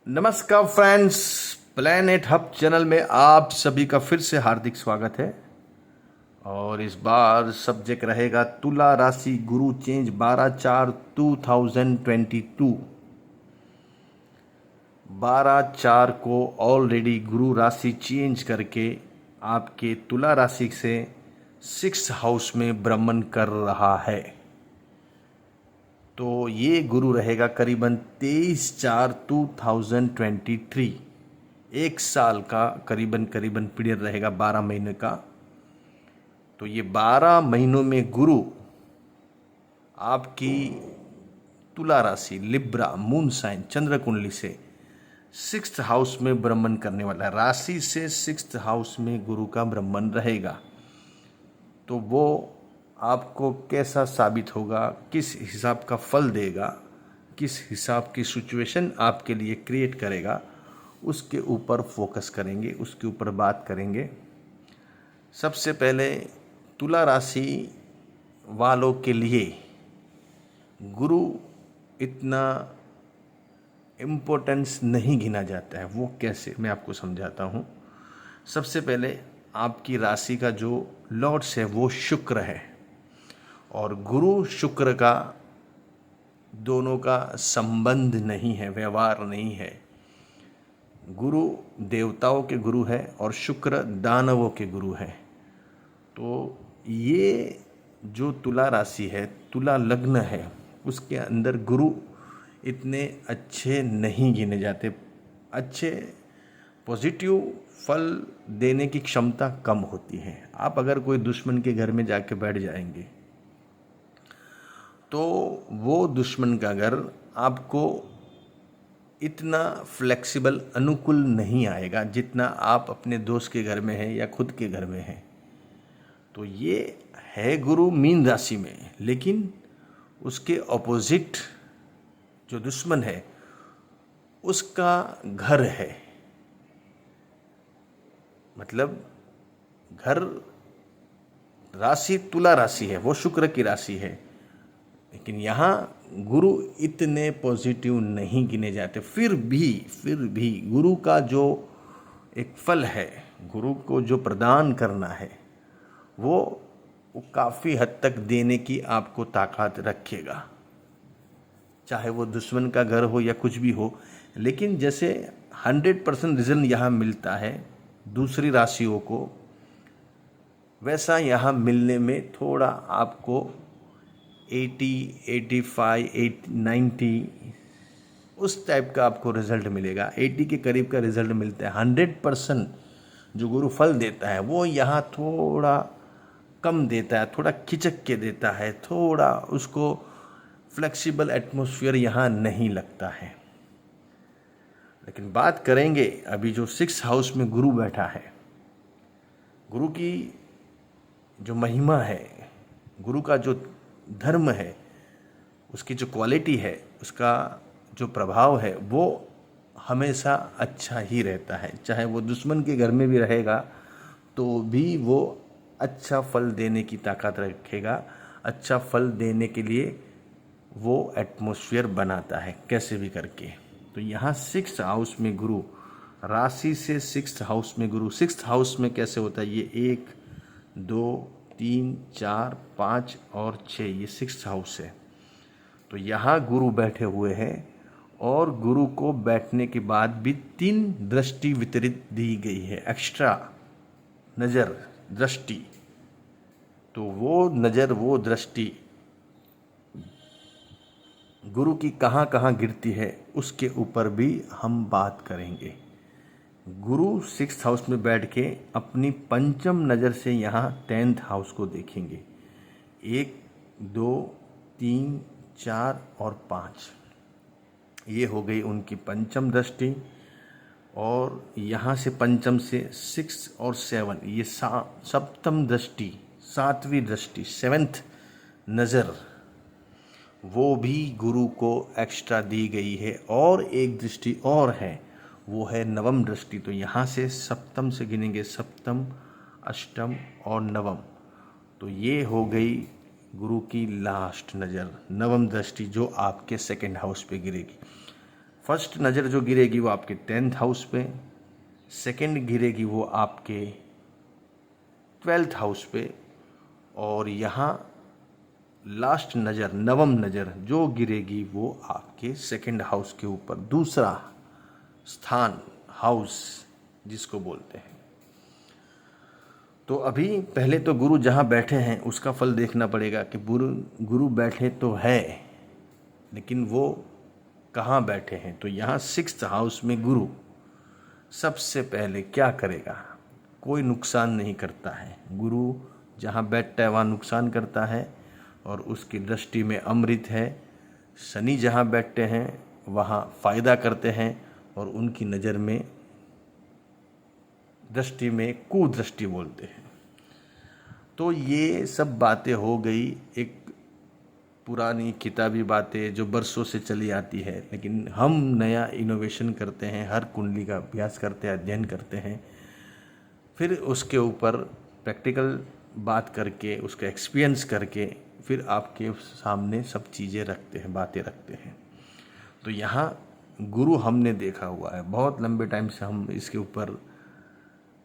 नमस्कार friends, planet hub channel में आप सभी का फिर से हार्दिक स्वागत है। और इस बार सब्जेक्ट रहेगा तुला राशि गुरु चेंज 12/4/2022। 12/4 को ऑलरेडी गुरु राशि चेंज करके आपके तुला राशि से 6th हाउस में भ्रमण कर रहा है। तो ये गुरु रहेगा करीबन 23/4/2023। एक साल का करीबन पीरियड रहेगा, 12 महीने का। तो ये 12 महीनों में गुरु आपकी तुला राशि लिब्रा मून साइन चंद्र कुंडली से 6th हाउस में भ्रमण करने वाला है। राशि से 6th हाउस में गुरु का भ्रमण रहेगा। तो वो आपको कैसा साबित होगा, किस हिसाब का फल देगा, किस हिसाब की सिचुएशन आपके लिए क्रिएट करेगा, उसके ऊपर फोकस करेंगे, उसके ऊपर बात करेंगे। सबसे पहले तुला राशि वालों के लिए गुरु इतना इम्पोर्टेंस नहीं गिना जाता है। वो कैसे, मैं आपको समझाता हूँ। सबसे पहले आपकी राशि का जो लॉर्ड्स है वो शुक्र है, और गुरु शुक्र का दोनों का संबंध नहीं है, व्यवहार नहीं है। गुरु देवताओं के गुरु है और शुक्र दानवों के गुरु है। तो ये जो तुला राशि है, तुला लग्न है, उसके अंदर गुरु इतने अच्छे नहीं गिने जाते। अच्छे पॉजिटिव फल देने की क्षमता कम होती है। आप अगर कोई दुश्मन के घर में जाके बैठ जाएंगे तो वो दुश्मन का घर आपको इतना फ्लेक्सिबल अनुकूल नहीं आएगा जितना आप अपने दोस्त के घर में हैं या खुद के घर में हैं। तो ये है गुरु मीन राशि में, लेकिन उसके ऑपोजिट जो दुश्मन है उसका घर है। मतलब घर राशि तुला राशि है, वो शुक्र की राशि है, लेकिन यहाँ गुरु इतने पॉजिटिव नहीं गिने जाते। फिर भी गुरु का जो एक फल है, गुरु को जो प्रदान करना है, वो काफ़ी हद तक देने की आपको ताकत रखेगा, चाहे वो दुश्मन का घर हो या कुछ भी हो। लेकिन जैसे 100% रिजल्ट यहाँ मिलता है दूसरी राशियों को, वैसा यहाँ मिलने में थोड़ा आपको 80, 85, 90 उस टाइप का आपको रिजल्ट मिलेगा। 80 के करीब का रिजल्ट मिलता है। 100% जो गुरु फल देता है वो यहाँ थोड़ा कम देता है, थोड़ा खिचक के देता है, थोड़ा उसको फ्लेक्सिबल एटमॉस्फेयर यहाँ नहीं लगता है। लेकिन बात करेंगे अभी जो 6th हाउस में गुरु बैठा है, गुरु की जो महिमा है, गुरु का जो धर्म है, उसकी जो क्वालिटी है, उसका जो प्रभाव है, वो हमेशा अच्छा ही रहता है। चाहे वो दुश्मन के घर में भी रहेगा तो भी वो अच्छा फल देने की ताकत रखेगा। अच्छा फल देने के लिए वो एटमॉस्फेयर बनाता है कैसे भी करके। तो यहाँ 6th हाउस में गुरु, राशि से 6th हाउस में गुरु। 6th हाउस में कैसे होता है, ये 1, 2, 3, 4, 5 और 6, ये 6th हाउस है। तो यहाँ गुरु बैठे हुए हैं, और गुरु को बैठने के बाद भी 3 दृष्टि वितरित दी गई है, एक्स्ट्रा नज़र दृष्टि। तो वो नज़र, वो दृष्टि गुरु की कहाँ कहाँ गिरती है उसके ऊपर भी हम बात करेंगे। गुरु 6th हाउस में बैठ के अपनी पंचम नज़र से यहाँ 10th हाउस को देखेंगे। 1, 2, 3, 4 और 5, ये हो गई उनकी पंचम दृष्टि। और यहाँ से पंचम से 6 और 7, ये सप्तम दृष्टि, 7वीं दृष्टि, 7th नज़र, वो भी गुरु को एक्स्ट्रा दी गई है। और एक दृष्टि और है, वो है नवम दृष्टि। तो यहाँ से सप्तम से गिनेंगे, सप्तम, अष्टम और नवम। तो ये हो गई गुरु की लास्ट नज़र, नवम दृष्टि, जो आपके 2nd हाउस पे गिरेगी। फर्स्ट नज़र जो गिरेगी वो आपके 10th हाउस पे, सेकंड गिरेगी वो आपके 12th हाउस पे, और यहाँ लास्ट नज़र, नवम नज़र जो गिरेगी वो आपके 2nd हाउस के ऊपर, दूसरा स्थान, हाउस जिसको बोलते हैं। तो अभी पहले तो गुरु जहाँ बैठे हैं उसका फल देखना पड़ेगा कि गुरु बैठे तो है, लेकिन वो कहाँ बैठे हैं। तो यहाँ 6th हाउस में गुरु सबसे पहले क्या करेगा, कोई नुकसान नहीं करता है। गुरु जहाँ बैठता है वहाँ नुकसान करता है, और उसकी दृष्टि में अमृत है। शनि जहाँ बैठते हैं वहाँ फ़ायदा करते हैं, और उनकी नज़र में, दृष्टि में कुदृष्टि बोलते हैं। तो ये सब बातें हो गई, एक पुरानी किताबी बातें जो बरसों से चली आती है, लेकिन हम नया इनोवेशन करते हैं, हर कुंडली का अभ्यास करते हैं, अध्ययन करते हैं, फिर उसके ऊपर प्रैक्टिकल बात करके, उसका एक्सपीरियंस करके, फिर आपके सामने सब चीज़ें रखते हैं, बातें रखते हैं। तो यहाँ गुरु हमने देखा हुआ है, बहुत लंबे टाइम से हम इसके ऊपर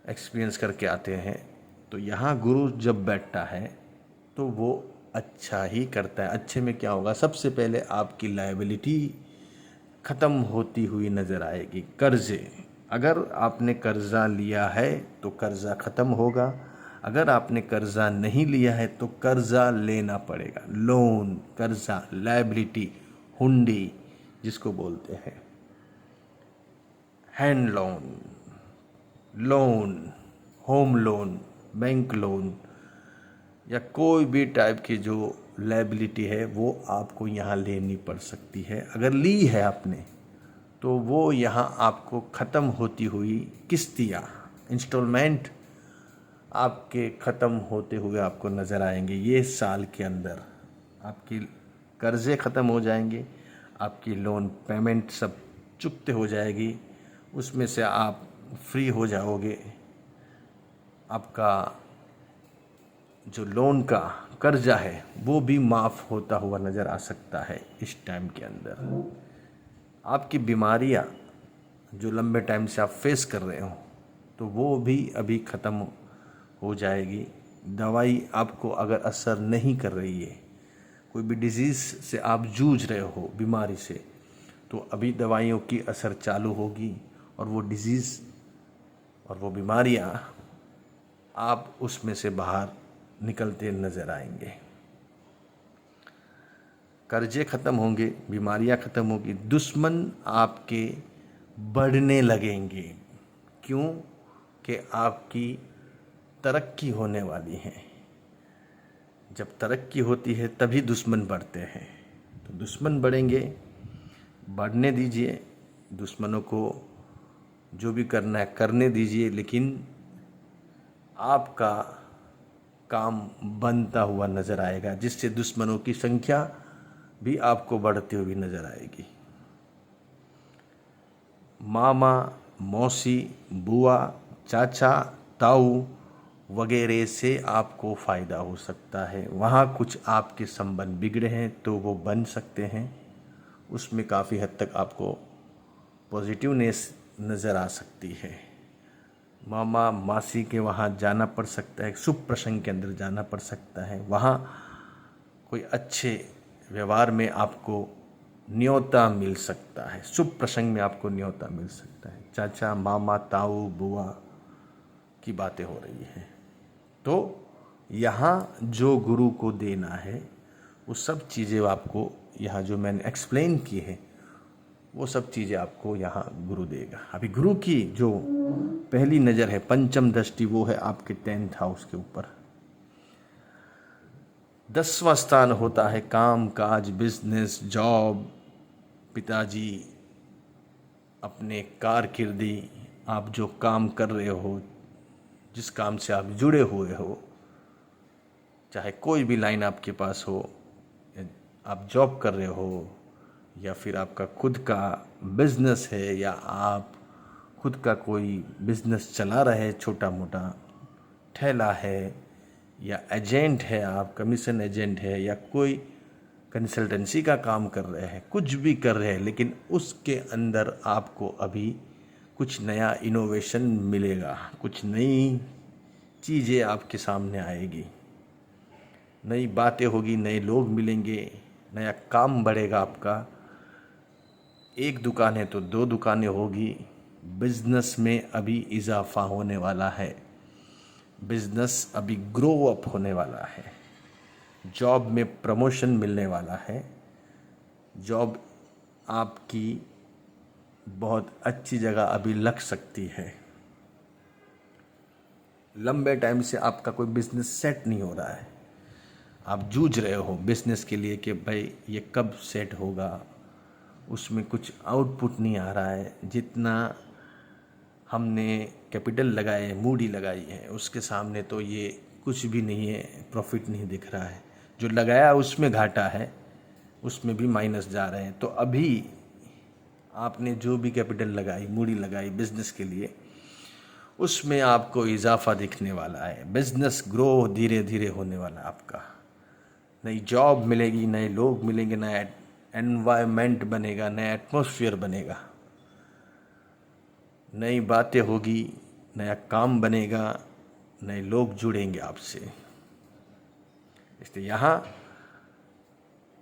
एक्सपीरियंस करके आते हैं। तो यहाँ गुरु जब बैठता है तो वो अच्छा ही करता है। अच्छे में क्या होगा, सबसे पहले आपकी लायबिलिटी ख़त्म होती हुई नज़र आएगी। कर्जे, अगर आपने कर्ज़ा लिया है तो कर्ज़ा ख़त्म होगा, अगर आपने कर्ज़ा नहीं लिया है तो कर्ज़ा लेना पड़ेगा। लोन, कर्ज़ा, लायबिलिटी, हुंडी जिसको बोलते हैं, hand loan, loan, home loan, bank loan, या कोई भी टाइप की जो लायबिलिटी है वो आपको यहाँ लेनी पड़ सकती है। अगर ली है आपने तो वो यहाँ आपको ख़त्म होती हुई किस्तियाँ, इंस्टॉलमेंट आपके ख़त्म होते हुए आपको नज़र आएंगे। ये साल के अंदर आपकी कर्ज़े ख़त्म हो जाएंगे, आपकी लोन पेमेंट सब चुकते हो जाएगी, उसमें से आप फ्री हो जाओगे। आपका जो लोन का कर्जा है वो भी माफ़ होता हुआ नज़र आ सकता है इस टाइम के अंदर। आपकी बीमारियां जो लंबे टाइम से आप फेस कर रहे हो तो वो भी अभी ख़त्म हो जाएगी। दवाई आपको अगर असर नहीं कर रही है, कोई भी डिजीज़ से आप जूझ रहे हो, बीमारी से, तो अभी दवाइयों की असर चालू होगी, और वो डिजीज़ और वो बीमारियां आप उसमें से बाहर निकलते नज़र आएंगे। कर्जे ख़त्म होंगे, बीमारियां ख़त्म होगी, दुश्मन आपके बढ़ने लगेंगे। क्यों? कि आपकी तरक्की होने वाली है। जब तरक्की होती है तभी दुश्मन बढ़ते हैं। तो दुश्मन बढ़ेंगे, बढ़ने दीजिए, दुश्मनों को जो भी करना है करने दीजिए, लेकिन आपका काम बनता हुआ नज़र आएगा, जिससे दुश्मनों की संख्या भी आपको बढ़ती हुई नज़र आएगी। मामा, मौसी, बुआ, चाचा, ताऊ वगैरह से आपको फ़ायदा हो सकता है। वहाँ कुछ आपके संबंध बिगड़े हैं तो वो बन सकते हैं, उसमें काफ़ी हद तक आपको पॉजिटिवनेस नज़र आ सकती है। मामा मासी के वहाँ जाना पड़ सकता है, शुभ प्रसंग के अंदर जाना पड़ सकता है, वहाँ कोई अच्छे व्यवहार में आपको न्योता मिल सकता है, शुभ प्रसंग में आपको न्योता मिल सकता है। चाचा, मामा, ताऊ, बुआ की बातें हो रही हैं। तो यहाँ जो गुरु को देना है वो सब चीज़ें आपको, यहाँ जो मैंने एक्सप्लेन की है वो सब चीज़ें आपको यहाँ गुरु देगा। अभी गुरु की जो पहली नज़र है, पंचम दृष्टि, वो है आपके 10th हाउस के ऊपर। 10वां स्थान होता है काम काज, बिजनेस, जॉब, पिताजी, अपने कारकिर्दी, आप जो काम कर रहे हो, जिस काम से आप जुड़े हुए हो, चाहे कोई भी लाइन आपके पास हो, आप जॉब कर रहे हो, या फिर आपका खुद का बिजनेस है, या आप खुद का कोई बिजनेस चला रहे हैं, छोटा मोटा ठेला है, या एजेंट है, आप कमीशन एजेंट है, या कोई कंसल्टेंसी का काम कर रहे हैं, कुछ भी कर रहे हैं, लेकिन उसके अंदर आपको अभी कुछ नया इनोवेशन मिलेगा, कुछ नई चीज़ें आपके सामने आएगी, नई बातें होगी, नए लोग मिलेंगे, नया काम बढ़ेगा आपका। एक दुकान है तो 2 दुकानें होगी। बिजनेस में अभी इजाफा होने वाला है, बिजनेस अभी ग्रो अप होने वाला है, जॉब में प्रमोशन मिलने वाला है, जॉब आपकी बहुत अच्छी जगह अभी लग सकती है। लंबे टाइम से आपका कोई बिजनेस सेट नहीं हो रहा है, आप जूझ रहे हो बिजनेस के लिए कि भाई ये कब सेट होगा, उसमें कुछ आउटपुट नहीं आ रहा है, जितना हमने कैपिटल लगाए, मूडी लगाई है, उसके सामने तो ये कुछ भी नहीं है, प्रॉफिट नहीं दिख रहा है, जो लगाया उसमें घाटा है, उसमें भी माइनस जा रहे हैं। तो अभी आपने जो भी कैपिटल लगाई, मूडी लगाई बिजनेस के लिए, उसमें आपको इजाफा दिखने वाला है, बिजनेस ग्रो धीरे धीरे होने वाला है आपका, नई जॉब मिलेगी, नए लोग मिलेंगे, नया एनवायरनमेंट बनेगा, नया एटमॉस्फेयर बनेगा, नई बातें होगी, नया काम बनेगा, नए लोग जुड़ेंगे आपसे। इसलिए यहाँ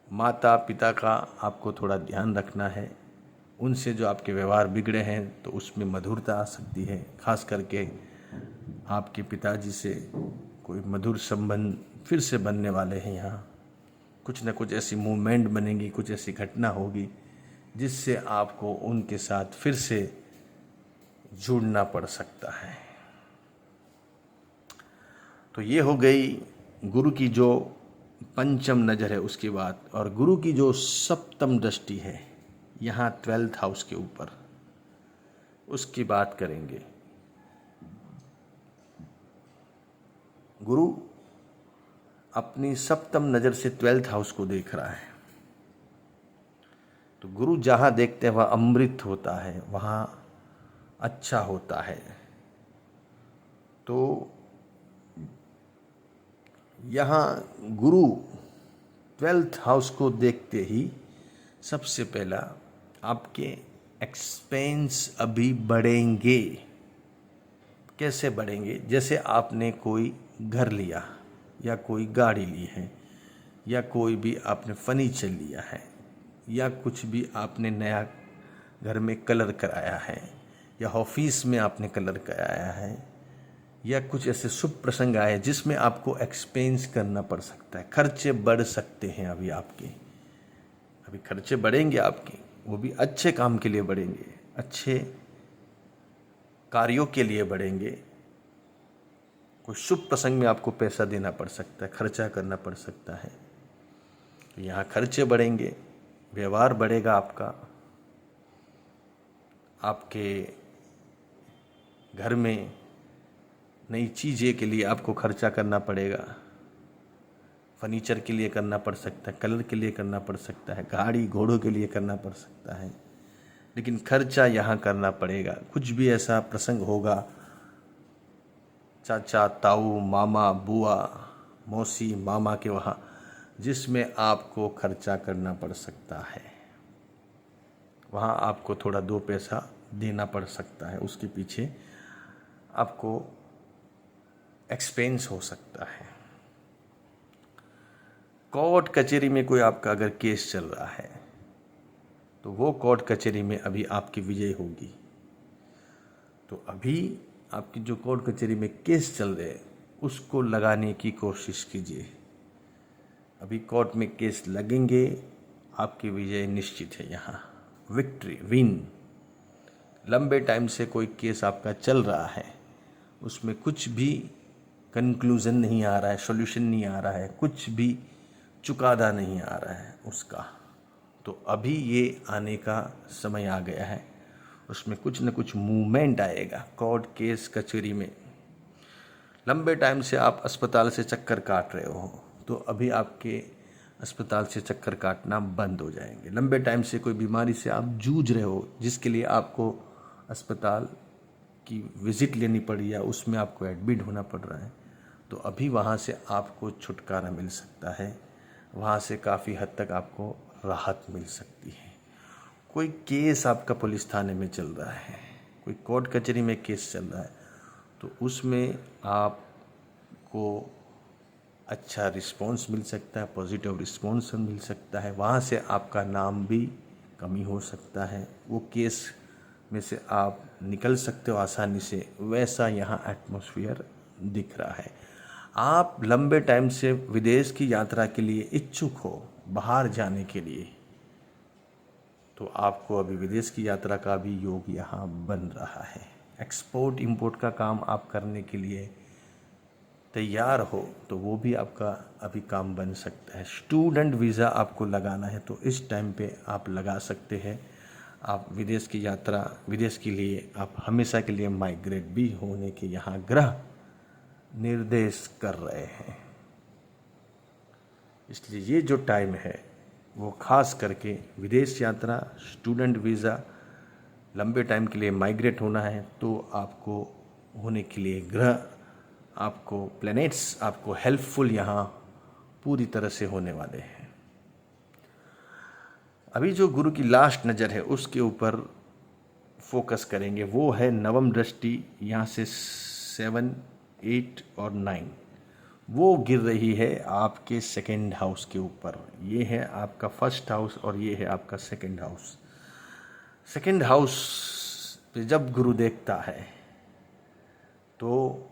माता पिता का आपको थोड़ा ध्यान रखना है, उनसे जो आपके व्यवहार बिगड़े हैं तो उसमें मधुरता आ सकती है। खास करके आपके पिताजी से कोई मधुर संबंध फिर से बनने वाले हैं। यहाँ कुछ न कुछ ऐसी मूवमेंट बनेगी, कुछ ऐसी घटना होगी जिससे आपको उनके साथ फिर से जुड़ना पड़ सकता है। तो ये हो गई गुरु की जो पंचम नज़र है उसकी बात। और गुरु की जो सप्तम दृष्टि है यहाँ 12th हाउस के ऊपर, उसकी बात करेंगे। गुरु अपनी सप्तम नज़र से 12th हाउस को देख रहा है। तो गुरु जहाँ देखते हैं वह अमृत होता है, वहाँ अच्छा होता है। तो यहाँ गुरु 12th हाउस को देखते ही सबसे पहला आपके एक्सपेंस अभी बढ़ेंगे। कैसे बढ़ेंगे? जैसे आपने कोई घर लिया या कोई गाड़ी ली है या कोई भी आपने फर्नीचर लिया है या कुछ भी आपने नया घर में कलर कराया है या ऑफिस में आपने कलर कराया है या कुछ ऐसे शुभ प्रसंग आए जिसमें आपको एक्सपेंस करना पड़ सकता है, खर्चे बढ़ सकते हैं। अभी खर्चे बढ़ेंगे आपके, वो भी अच्छे काम के लिए बढ़ेंगे, अच्छे कार्यों के लिए बढ़ेंगे। कोई शुभ प्रसंग में आपको पैसा देना पड़ सकता है, खर्चा करना पड़ सकता है। तो यहाँ खर्चे बढ़ेंगे, व्यवहार बढ़ेगा आपका, आपके घर में नई चीज़ें के लिए आपको खर्चा करना पड़ेगा, फर्नीचर के लिए करना पड़ सकता है, कलर के लिए करना पड़ सकता है, गाड़ी घोड़ों के लिए करना पड़ सकता है, लेकिन खर्चा यहाँ करना पड़ेगा। कुछ भी ऐसा प्रसंग होगा, चाचा, ताऊ, मामा, बुआ, मौसी, मामा के वहाँ, जिसमें आपको खर्चा करना पड़ सकता है, वहाँ आपको थोड़ा 2 पैसा देना पड़ सकता है, उसके पीछे आपको एक्सपेंस हो सकता है। कोर्ट कचहरी में कोई आपका अगर केस चल रहा है तो वो कोर्ट कचहरी में अभी आपकी विजय होगी। तो अभी आपकी जो कोर्ट कचहरी में केस चल रहे उसको लगाने की कोशिश कीजिए। अभी कोर्ट में केस लगेंगे, आपकी विजय निश्चित है। यहाँ विक्ट्री, विन। लंबे टाइम से कोई केस आपका चल रहा है, उसमें कुछ भी कंक्लूज़न नहीं आ रहा है, सॉल्यूशन नहीं आ रहा है, कुछ भी चुकादा नहीं आ रहा है उसका, तो अभी ये आने का समय आ गया है। उसमें कुछ न कुछ मूवमेंट आएगा। कोर्ट केस कचहरी में लंबे टाइम से आप अस्पताल से चक्कर काट रहे हो तो अभी आपके अस्पताल से चक्कर काटना बंद हो जाएंगे। लंबे टाइम से कोई बीमारी से आप जूझ रहे हो जिसके लिए आपको अस्पताल की विज़िट लेनी पड़ी या उसमें आपको एडमिट होना पड़ रहा है, तो अभी वहाँ से आपको छुटकारा मिल सकता है। वहाँ से काफ़ी हद तक आपको राहत मिल सकती है। कोई केस आपका पुलिस थाने में चल रहा है, कोई कोर्ट कचहरी में केस चल रहा है, तो उसमें आपको अच्छा रिस्पॉन्स मिल सकता है, पॉजिटिव रिस्पॉन्स मिल सकता है। वहाँ से आपका नाम भी कमी हो सकता है, वो केस में से आप निकल सकते हो आसानी से, वैसा यहाँ एटमॉस्फेयर दिख रहा है। आप लंबे टाइम से विदेश की यात्रा के लिए इच्छुक हो, बाहर जाने के लिए, तो आपको अभी विदेश की यात्रा का भी योग यहाँ बन रहा है। एक्सपोर्ट इंपोर्ट का काम आप करने के लिए तैयार हो तो वो भी आपका अभी काम बन सकता है। स्टूडेंट वीज़ा आपको लगाना है तो इस टाइम पे आप लगा सकते हैं। आप विदेश की यात्रा, विदेश के लिए आप हमेशा के लिए माइग्रेट भी होने के यहाँ ग्रह निर्देश कर रहे हैं। इसलिए ये जो टाइम है वो खास करके विदेश यात्रा, स्टूडेंट वीज़ा, लंबे टाइम के लिए माइग्रेट होना है तो आपको होने के लिए ग्रह, आपको प्लैनेट्स आपको हेल्पफुल यहाँ पूरी तरह से होने वाले हैं। अभी जो गुरु की लास्ट नज़र है उसके ऊपर फोकस करेंगे, वो है नवम दृष्टि। यहाँ से 7, 8 और 9 वो गिर रही है आपके सेकंड हाउस के ऊपर। ये है आपका फर्स्ट हाउस और ये है आपका सेकंड हाउस। सेकंड हाउस पे जब गुरु देखता है तो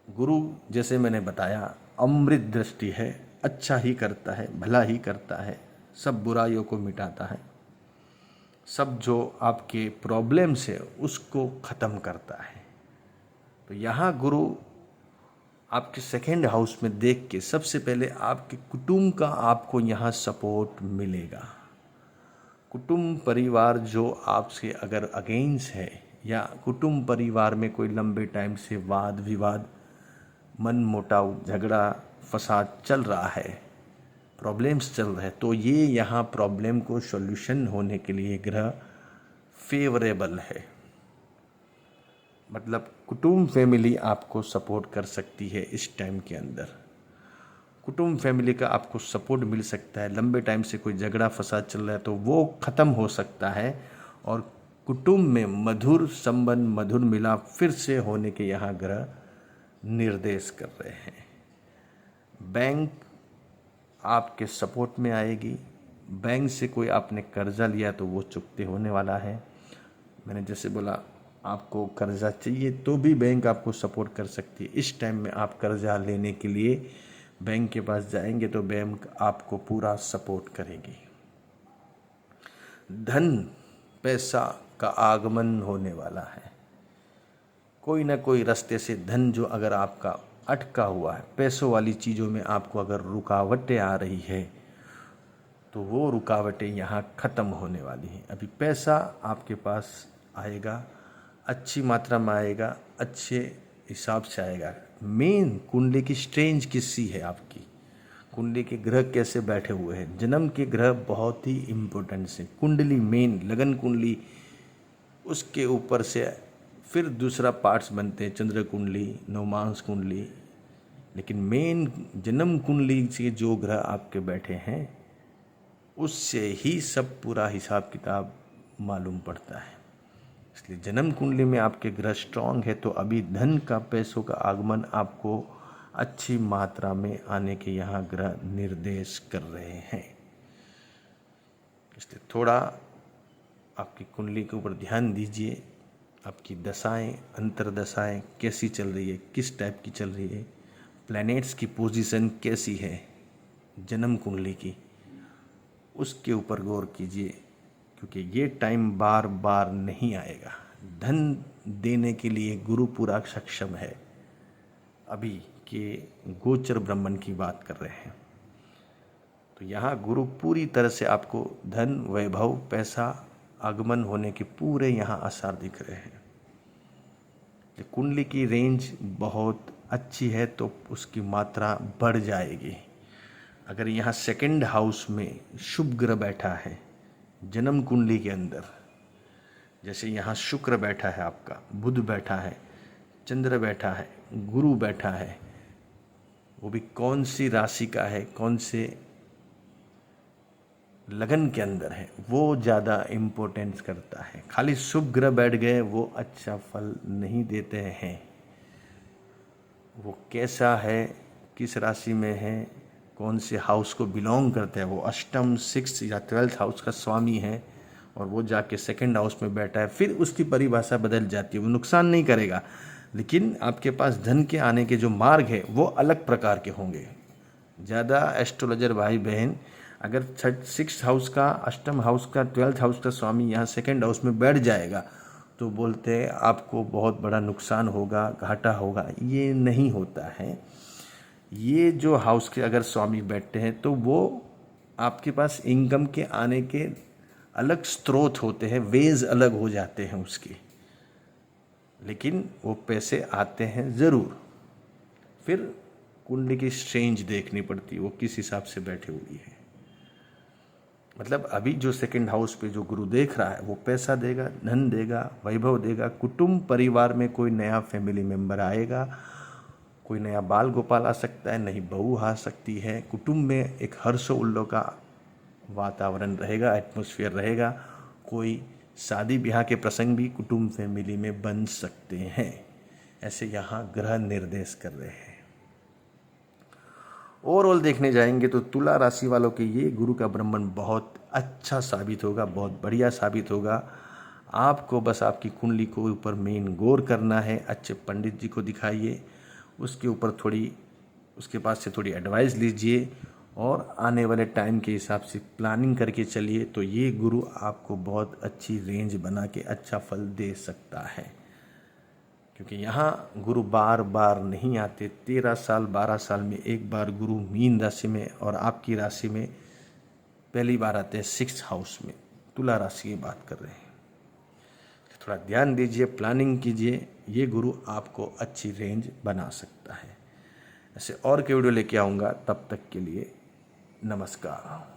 गुरु, जैसे मैंने बताया, अमृत दृष्टि है, अच्छा ही करता है, भला ही करता है, सब बुराइयों को मिटाता है, सब जो आपके प्रॉब्लम्स है उसको ख़त्म करता है। तो यहाँ गुरु आपके सेकंड हाउस में देख के सबसे पहले आपके कुटुंब का आपको यहाँ सपोर्ट मिलेगा। कुटुंब परिवार जो आपसे अगर अगेंस्ट है या कुटुंब परिवार में कोई लंबे टाइम से वाद विवाद, मन मुटाव, झगड़ा फसाद चल रहा है, प्रॉब्लम्स चल रहे हैं, तो ये यहाँ प्रॉब्लम को सॉल्यूशन होने के लिए ग्रह फेवरेबल है। मतलब कुटुंब फैमिली आपको सपोर्ट कर सकती है इस टाइम के अंदर। कुटुंब फैमिली का आपको सपोर्ट मिल सकता है। लंबे टाइम से कोई झगड़ा फसाद चल रहा है तो वो ख़त्म हो सकता है और कुटुंब में मधुर संबंध, मधुर मिलाप फिर से होने के यहाँ ग्रह निर्देश कर रहे हैं। बैंक आपके सपोर्ट में आएगी। बैंक से कोई आपने कर्जा लिया तो वो चुकते होने वाला है। मैंने जैसे बोला, आपको कर्जा चाहिए तो भी बैंक आपको सपोर्ट कर सकती है। इस टाइम में आप कर्जा लेने के लिए बैंक के पास जाएंगे तो बैंक आपको पूरा सपोर्ट करेगी। धन पैसा का आगमन होने वाला है। कोई ना कोई रास्ते से धन जो अगर आपका अटका हुआ है, पैसों वाली चीज़ों में आपको अगर रुकावटें आ रही है तो वो रुकावटें यहाँ ख़त्म होने वाली हैं। अभी पैसा आपके पास आएगा, अच्छी मात्रा में आएगा, अच्छे हिसाब से आएगा। मेन कुंडली की स्ट्रेंज किससी है आपकी, कुंडली के ग्रह कैसे बैठे हुए हैं। जन्म के ग्रह बहुत ही इम्पोर्टेंट है। कुंडली मेन लगन कुंडली, उसके ऊपर से फिर दूसरा पार्ट्स बनते हैं, चंद्र कुंडली, नवमांस कुंडली, लेकिन मेन जन्म कुंडली से जो ग्रह आपके बैठे हैं उससे ही सब पूरा हिसाब किताब मालूम पड़ता है। इसलिए जन्म कुंडली में आपके ग्रह स्ट्रांग है तो अभी धन का, पैसों का आगमन आपको अच्छी मात्रा में आने के यहाँ ग्रह निर्देश कर रहे हैं। इसलिए थोड़ा आपकी कुंडली के ऊपर ध्यान दीजिए। आपकी दशाएं, अंतरदशाएं कैसी चल रही है, किस टाइप की चल रही है, प्लैनेट्स की पोजीशन कैसी है जन्म कुंडली की, उसके ऊपर गौर कीजिए, क्योंकि ये टाइम बार बार नहीं आएगा। धन देने के लिए गुरु पूरा सक्षम है। अभी के गोचर ब्रह्मण की बात कर रहे हैं तो यहाँ गुरु पूरी तरह से आपको धन, वैभव, पैसा आगमन होने के पूरे यहाँ आसार दिख रहे हैं। कुंडली की रेंज बहुत अच्छी है तो उसकी मात्रा बढ़ जाएगी। अगर यहाँ सेकंड हाउस में शुभ ग्रह बैठा है जन्म कुंडली के अंदर, जैसे यहाँ शुक्र बैठा है, आपका बुध बैठा है, चंद्र बैठा है, गुरु बैठा है, वो भी कौन सी राशि का है, कौन से लगन के अंदर है वो ज़्यादा इम्पोर्टेंस करता है। खाली शुभ ग्रह बैठ गए वो अच्छा फल नहीं देते हैं। वो कैसा है, किस राशि में है, कौन से हाउस को बिलोंग करता है, वो अष्टम, सिक्स्थ या 12th हाउस का स्वामी है और वो जाके सेकंड हाउस में बैठा है, फिर उसकी परिभाषा बदल जाती है। वो नुकसान नहीं करेगा, लेकिन आपके पास धन के आने के जो मार्ग है वो अलग प्रकार के होंगे। ज़्यादा एस्ट्रोलॉजर भाई बहन अगर 6th हाउस का, अष्टम हाउस का, 12th हाउस का स्वामी यहाँ सेकंड हाउस में बैठ जाएगा तो बोलते हैं आपको बहुत बड़ा नुकसान होगा, घाटा होगा। ये नहीं होता है। ये जो हाउस के अगर स्वामी बैठते हैं तो वो आपके पास इनकम के आने के अलग स्रोत होते हैं, वेज अलग हो जाते हैं उसके, लेकिन वो पैसे आते हैं ज़रूर। फिर कुंडली की स्ट्रेंज देखनी पड़ती है, वो किस हिसाब से बैठे हुई है। मतलब अभी जो सेकंड हाउस पे जो गुरु देख रहा है वो पैसा देगा, धन देगा, वैभव देगा, कुटुंब परिवार में कोई नया फैमिली मेंबर आएगा, कोई नया बाल गोपाल आ सकता है, नई बहू आ सकती है, कुटुंब में एक हर्षो उल्लास का वातावरण रहेगा, एटमॉस्फेयर रहेगा। कोई शादी ब्याह के प्रसंग भी कुटुंब फैमिली में बन सकते हैं। ऐसे यहाँ ग्रह निर्देश कर रहे हैं। ओवरऑल देखने जाएंगे तो तुला राशि वालों के ये गुरु का ब्रह्मंड बहुत अच्छा साबित होगा, बहुत बढ़िया साबित होगा। आपको बस आपकी कुंडली को ऊपर मेन गौर करना है, अच्छे पंडित जी को दिखाइए, उसके ऊपर थोड़ी उसके पास से थोड़ी एडवाइस लीजिए और आने वाले टाइम के हिसाब से प्लानिंग करके चलिए तो ये गुरु आपको बहुत अच्छी रेंज बना के अच्छा फल दे सकता है। क्योंकि यहाँ गुरु बार बार नहीं आते। 13 साल 12 साल में एक बार गुरु मीन राशि में और आपकी राशि में पहली बार आते हैं 6th हाउस में। तुला राशि की बात कर रहे हैं। थोड़ा ध्यान दीजिए, प्लानिंग कीजिए, ये गुरु आपको अच्छी रेंज बना सकता है। ऐसे और के वीडियो लेके आऊँगा, तब तक के लिए नमस्कार।